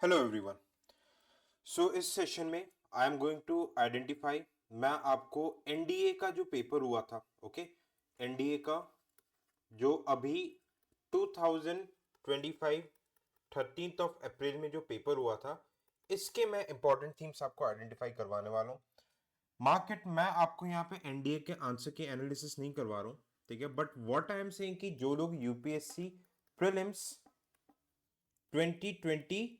Hello everyone. सो इस session में I am going to identify, मैं आपको एनडीए का जो पेपर हुआ था, ओके, एनडीए का जो अभी 2025 13th ऑफ अप्रैल में जो पेपर हुआ था, इसके मैं इंपॉर्टेंट थीम्स आपको आइडेंटिफाई करवाने वाला हूँ। मार्केट मैं आपको यहाँ पे एनडीए के आंसर की एनालिसिस नहीं करवा रहा हूँ, ठीक है, but what I am saying कि जो लोग यूपीएससी प्रीलिम्स 2025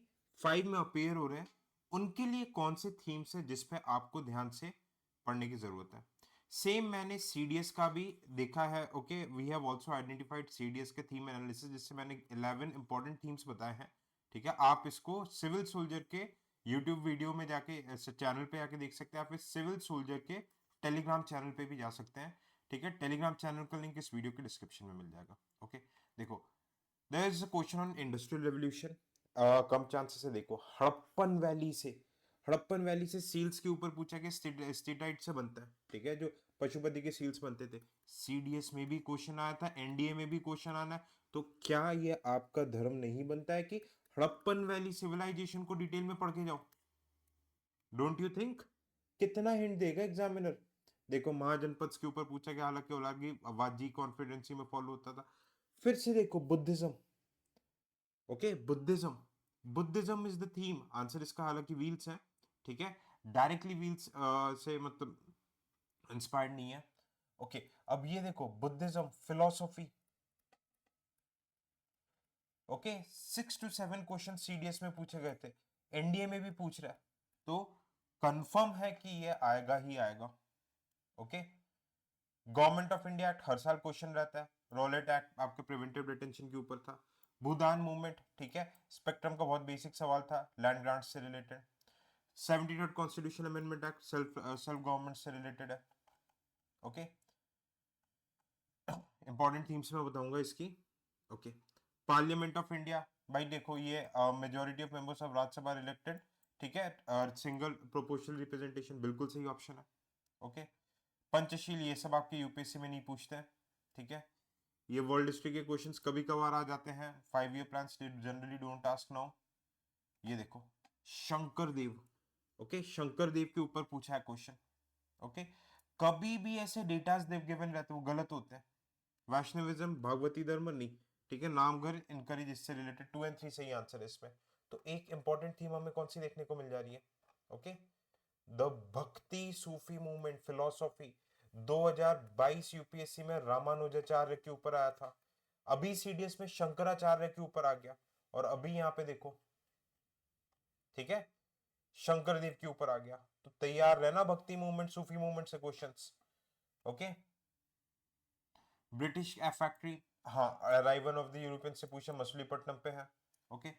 में अपेयर हो रहे हैं, उनके लिए कौन से थीम्स है जिस पे आपको ध्यान से पढ़ने की जरूरत है। सेम मैंने सीडीएस का भी देखा है। Okay, we have also identified CDS के थीम एनालिसिस, जिससे मैंने 11 इंपॉर्टेंट थीम्स बताए हैं। ठीक है, आप इसको सिविल सोल्जर के यूट्यूब वीडियो में जाके चैनल पे जाके देख सकते हैं। आप इस सिविल सोल्जर के टेलीग्राम चैनल पे भी जा सकते हैं। ठीक है, टेलीग्राम चैनल का लिंक इस वीडियो के डिस्क्रिप्शन में मिल जाएगा। ओके, देखो, there is a question on industrial revolution. कम चांसेस है। देखो, हड़प्पन वैली से सील्स के ऊपर पूछा कि स्टेटाइट से बनता है। ठीक है, जो पशुपति के सील्स बनते थे। सीडीएस में भी क्वेश्चन आया था, एनडीए में भी क्वेश्चन आना है। तो क्या ये आपका धर्म नहीं बनता है कि हड़प्पन वैली सिविलाइजेशन को डिटेल में पढ़ के जाओ? Don't you think? कितना हिंट देगा एग्जामिनर? देखो, महाजनपद के ऊपर पूछा गया, हालांकि ओलागी वाजी कॉन्फिडेंसी में फॉलो होता था। फिर से देखो, Buddhism. Okay, Buddhism is the theme. Answer इसका हालांकि व्हील्स है। ठीक है, डायरेक्टली व्हील्स से मतलब इंस्पायर्ड नहीं है। ओके, अब ये देखो, Buddhism philosophy. Okay, 6 to 7 question CDS में पूछे गए थे, एनडीए में भी पूछ रहा है, तो कंफर्म है कि ये आएगा ही आएगा। Okay, Government of India Act हर साल क्वेश्चन रहता है। रॉलेट एक्ट आपके प्रिवेंटिव डिटेंशन के ऊपर था। भूदान मूवमेंट, ठीक है, स्पेक्ट्रम का बहुत बेसिक सवाल था, लैंड ग्रांट से related. 73rd constitution amendment act self self government से रिलेटेड है। ओके, इंपॉर्टेंट थीम्स मैं बताऊंगा इसकी। ओके, पार्लियामेंट ऑफ इंडिया, भाई देखो, ये majority of members of Rajya Sabha elected. ठीक है, और सिंगल प्रोपोर्शनल रिप्रेजेंटेशन बिल्कुल सही ऑप्शन है। ओके, पंचशील, ये सब आपके यूपीएससी में नहीं पूछते हैं। ठीक है, ये वर्ल्ड हिस्ट्री के क्वेश्चंस कभी कभार आ जाते हैं। 5 year plan generally don't ask now. ये देखो, शंकर देव। ओके, शंकर देव के ऊपर पूछा है क्वेश्चन। ओके, कभी भी ऐसे डेटास देव गिवन रहते वो गलत होते हैं। वैष्णविज्म, भगवती धर्म नहीं। ठीक है, नामघर इनकरेज, इससे रिलेटेड 2 and 3 सही आंसर है इसमें। तो एक इंपॉर्टेंट थीम हमें कौन सी देखने को मिल जा रही है? ओके, द भक्ति सूफी मूवमेंट फिलोसॉफी। 2022 यूपीएससी में रामानुजाचार्य के ऊपर आया था, अभी सीडीएस में शंकराचार्य के ऊपर आ गया, और अभी यहां पे देखो, ठीक है, शंकरदेव के ऊपर आ गया। तो तैयार रहना भक्ति मूवमेंट सूफी मूवमेंट से क्वेश्चंस। ओके, ब्रिटिश फैक्ट्री, हाँ, अराइवल ऑफ द यूरोपियन से पूछा, मछलीपट्टनम पे है। ओके,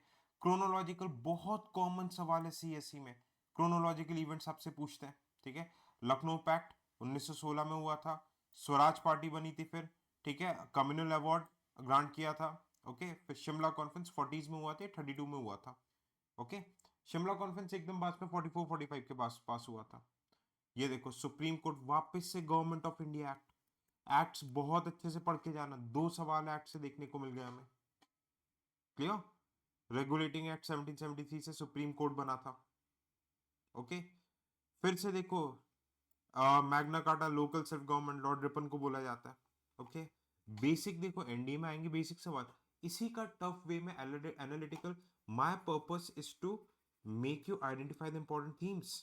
क्रोनोलॉजिकल बहुत कॉमन सवाल है सीएससी में। क्रोनोलॉजिकल इवेंट्स आपसे पूछते हैं। ठीक है, लखनऊ पैक्ट 1916 में हुआ था, स्वराज पार्टी बनी थी फिर। ठीक है, कम्युनल अवार्ड ग्रांट किया था। ओके, फिर शिमला कॉन्फ्रेंस 40s में हुआ था, 32 में हुआ था। ओके, शिमला कॉन्फ्रेंस एकदम बाद में 44 45 के पास पास हुआ था। ये देखो, सुप्रीम कोर्ट वापस से government of India act. Acts बहुत अच्छे से पढ़ के जाना, 2 सवाल एक्ट से देखने को मिल गया हमें। क्लियर? रेगुलेटिंग एक्ट 1773 से सुप्रीम कोर्ट बना था। ओके, फिर से देखो, Magna carta local self government, Lord Ripon को बोला जाता है। ओके, बेसिक देखो, एनडीए में आएंगे बेसिक सवाल, इसी का टफ वे में analytical. My purpose is to make you identify the important themes.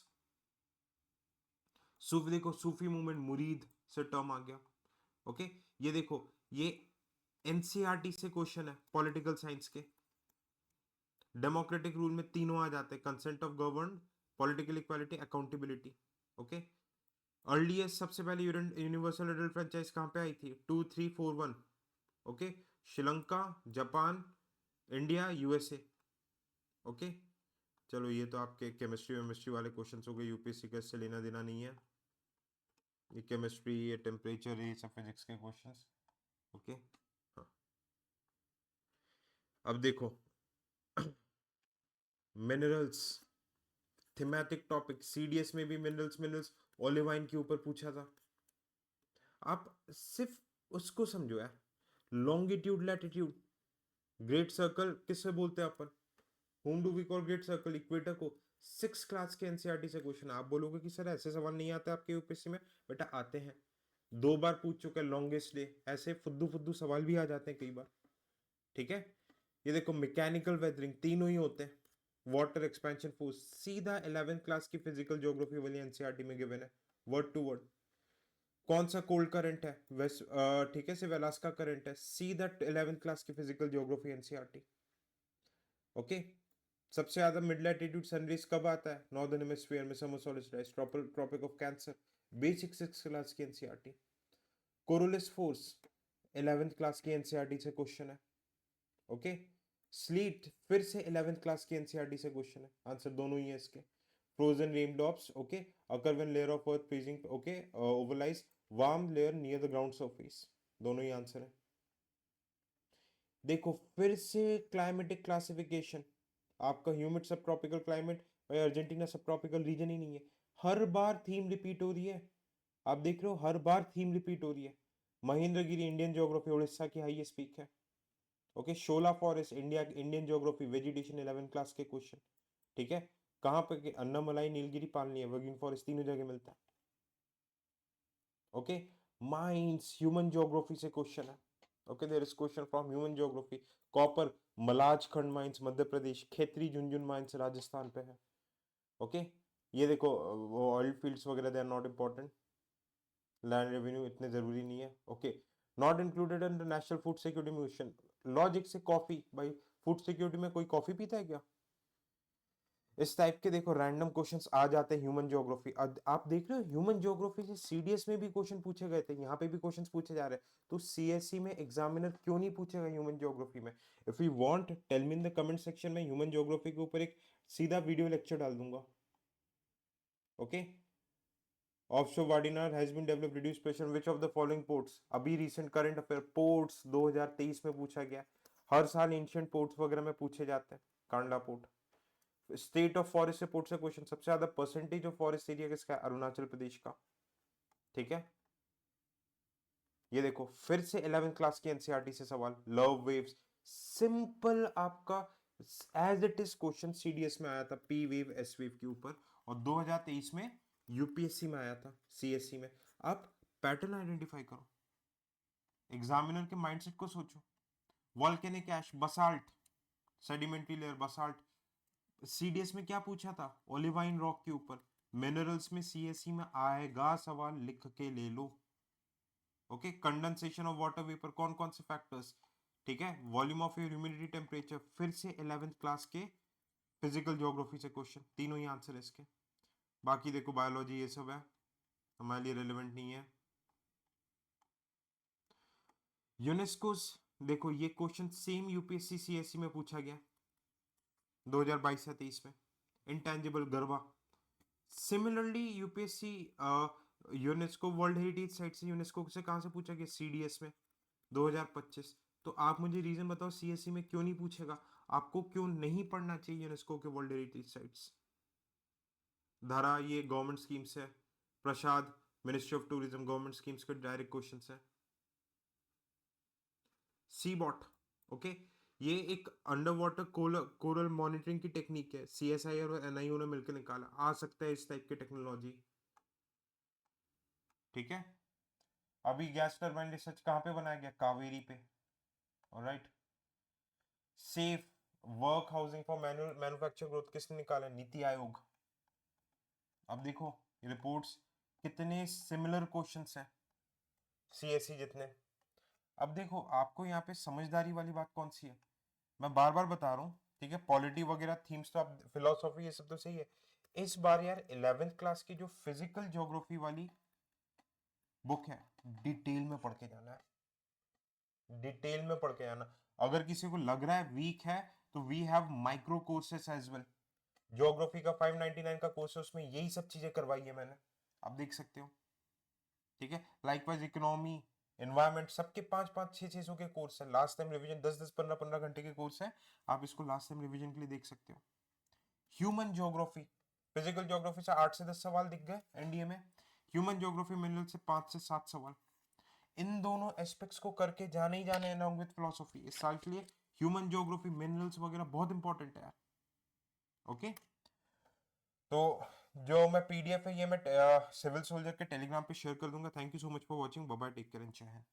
सूफी देखो, सूफी मूवमेंट मुरीद से टर्म आ गया। ओके, ये देखो, ये एनसीईआरटी से क्वेश्चन है पॉलिटिकल साइंस के। डेमोक्रेटिक रूल में तीनों आ जाते हैं, consent of govern, political equality, accountability. Okay, earliest सबसे पहले यूनिवर्सल एडल्ट फ्रेंचाइज कहां पे आई थी? 2341। Okay, Sri Lanka, Japan, India, USA. Okay, चलो, ये तो आपके केमिस्ट्री वाले क्वेश्चंस हो गए, यूपीएससी का इससे लेना देना नहीं है। ये केमिस्ट्री, ये टेम्परेचर, ये सब फिजिक्स के क्वेश्चंस। ओके, हाँ, अब देखो, मिनरल्स, थीमेटिक टॉपिक, सीडीएस में भी मिनरल्स मिनरल्स ओलिवाइन के ऊपर पूछा था। आप सिर्फ उसको समझो यार, लॉन्गिट्यूड लैटिट्यूड, ग्रेट सर्कल किससे बोलते हैं अपन? whom do we call great circle, equator को 6 क्लास के एनसीईआरटी से क्वेश्चन। आप बोलोगे कि सर ऐसे सवाल नहीं आते आपके यूपीएससी में, बेटा आते हैं, 2 बार पूछ चुका है, लॉन्गेस्ट डे, ऐसे फुद्दू फुद्दू सवाल भी आ जाते हैं कई बार, ठीक है। ये देखो मैकेनिकल वेदरिंग, तीनों ही होते हैं, वाटर एक्सपेंशन फोर्स, सीधा 11th क्लास की फिजिकल ज्योग्राफी वाली एनसीईआरटी में गिवन है, वर्ड टू वर्ड। कौन सा कोल्ड करंट है, वेस्ट, ठीक है, सिर्फ अलास्का करंट है, सीधा 11th क्लास की फिजिकल ज्योग्राफी एनसीईआरटी, ओके। सबसे ज्यादा मिड लैटिट्यूड सनराइज कब आता है, नॉर्दर्न हेमिस्फीयर में, summer solstice, tropic of cancer, basic 6 class की NCERT. Coriolis force 11th class की एनसीईआरटी से क्वेश्चन है, ओके। स्लीट फिर से 11th क्लास की एनसीईआरटी से क्वेश्चन है, आंसर दोनों ही है इसके। Frozen raindrops, okay, occur when layer of earth freezing, okay, overlies warm layer near the ground surface, दोनों ही आंसर है। देखो फिर से क्लाइमेटिक क्लासिफिकेशन, आपका ह्यूमिड सब ट्रॉपिकल क्लाइमेट, भाई अर्जेंटीना सब ट्रॉपिकल रीजन ही नहीं है, हर बार थीम रिपीट हो रही है, आप देख रहे हो हर बार थीम रिपीट हो रही है। महेंद्रगिरी इंडियन ज्योग्राफी उड़ीसा की हाईएस्ट पीक है, okay. Shola forest India, Indian geography vegetation 11th class के क्वेश्चन, ठीक है। कहां पे, अन्नामलाई, नीलगिरी, पालनी, एवरग्रीन फॉरेस्ट, तीनों जगह मिलता है, ओके। माइंस ह्यूमन ज्योग्राफी से क्वेश्चन है, okay, there is question from human geography. Copper Malanjkhand mines Madhya Pradesh, Khetri Jhunjhunu mines Rajasthan पे है, ओके। ये देखो वो ऑयल फील्ड्स वगैरह they are not important, land revenue इतने जरूरी नहीं है, okay. Not included in the national food security mission, logic से कॉफी, भाई फूड सिक्योरिटी में कोई कॉफी पीता है क्या? इस टाइप के देखो रैंडम क्वेश्चंस आ जाते हैं ह्यूमन ज्योग्राफी। आप देख रहे हो ह्यूमन ज्योग्राफी से सीडीएस में भी क्वेश्चन पूछे गए थे, यहाँ पे भी क्वेश्चंस पूछे जा रहे हैं, तो सीएससी में एग्जामिनर क्यों नहीं पूछेगा ह्यूमन ज्योग्राफी में? If you want tell me in the comment section में, ह्यूमन ज्योग्राफी के ऊपर एक सीधा वीडियो लेक्चर डाल दूंगा, okay. Offshore Vadinar has been developed reduce pressure which of the following ports, अभी रिसेंट करंट अफेयर पोर्ट्स 2023 में पूछा गया, हर साल एंशिएंट पोर्ट्स वगैरह में पूछे जाते हैं, Kandla port. State of forest से पूछ से क्वेश्चन, सबसे ज्यादा परसेंटेज ऑफ फॉरेस्ट एरिया किसका है, अरुणाचल प्रदेश का, ठीक है। ये देखो फिर से 11th क्लास की एनसीईआरटी से सवाल, लव वेव्स, सिंपल आपका as it is question CDS में आया था, पी वेव एस वेव के ऊपर, और 2023 में यूपीएससी में आया था, सीएससी में। आप पैटर्न आइडेंटिफाई करो, एग्जामिनर के माइंडसेट को सोचो। Volcanic ash, basalt, sedimentary layer, basalt, CDS में क्या पूछा था, ओलिवाइन रॉक के ऊपर। मिनरल्स में सीएससी में आएगा सवाल, लिख के ले लो, okay. Condensation of water vapour, कौन कौन से फैक्टर्स, ठीक है। Volume of air, humidity, temperature, फिर से 11th क्लास के फिजिकल ज्योग्राफी से क्वेश्चन, तीनों ही आंसर है इसके। बाकी देखो बायोलॉजी ये सब है, हमारे लिए रेलेवेंट नहीं है। यूनेस्को, देखो ये क्वेश्चन सेम यूपीएससी सीएससी में पूछा गया 2022 या 23 में, intangible garba. Similarly UPSC UNESCO world heritage site से, यूनेस्को से कहां से पूछा गया, सीडीएस में 2025। तो आप मुझे रीजन बताओ सीएससी में क्यों नहीं पूछेगा, आपको क्यों नहीं पढ़ना चाहिए यूनेस्को के वर्ल्ड हेरिटेज साइट्स? धारा ये गवर्नमेंट स्कीम्स है, Prasad ministry of tourism, government schemes के डायरेक्ट क्वेश्चंस है। सी बॉट, ओके, ये एक अंडर वाटर कोरल मॉनिटरिंग की टेक्निक है, सीएसआई और एनआईओ ने मिलकर निकाला, आ सकता है इस टाइप की टेक्नोलॉजी, ठीक है। अभी गैस टरबाइन रिसर्च कहाँ पे बनाया गया, कावेरी पे, alright. Safe work housing for manufacture growth किसने निकाला, नीति आयोग। अब देखो रिपोर्ट्स, कितने सिमिलर क्वेश्चंस हैं सीएससी जितने। अब देखो आपको यहाँ पे समझदारी वाली बात कौन सी है, मैं बार बार बता रहा हूँ, ठीक है। पॉलिटी वगैरह थीम्स तो आप, फिलोसॉफी ये सब तो सही है, इस बार यार 11th क्लास की जो फिजिकल ज्योग्राफी वाली बुक है, डिटेल में पढ़ के जाना है, डिटेल में पढ़ के जाना। अगर किसी को लग रहा है वीक है, तो we have micro courses as well. Geography का 599 का कोर्स है, उसमें यही सब चीजें करवाई है मैंने, आप देख सकते हो, ठीक है। लाइकवाइज इकोनॉमी, एनवायरमेंट, सबके 5-5 600 के कोर्स है, लास्ट टाइम रिवीजन 10-10 15-15 घंटे के कोर्स है, आप इसको लास्ट टाइम रिवीजन के लिए देख सकते हो। ह्यूमन ज्योग्राफी, फिजिकल ज्योग्राफी से 8 से 10 सवाल दिख गए एनडीए में, ह्यूमन ज्योग्राफी मिनरल से 5 से 7 सवाल। इन दोनों एस्पेक्ट्स को करके जाने ही जाने अलॉन्ग विद फिलोसॉफी, इस साल के लिए ह्यूमन ज्योग्राफी मिनरल्स वगैरह बहुत इंपॉर्टेंट है यार, ओके, तो जो मैं पीडीएफ है ये मैं सिविल सोल्जर के टेलीग्राम पे शेयर कर दूंगा। Thank you so much for watching, bye bye, take care and जय हिंद।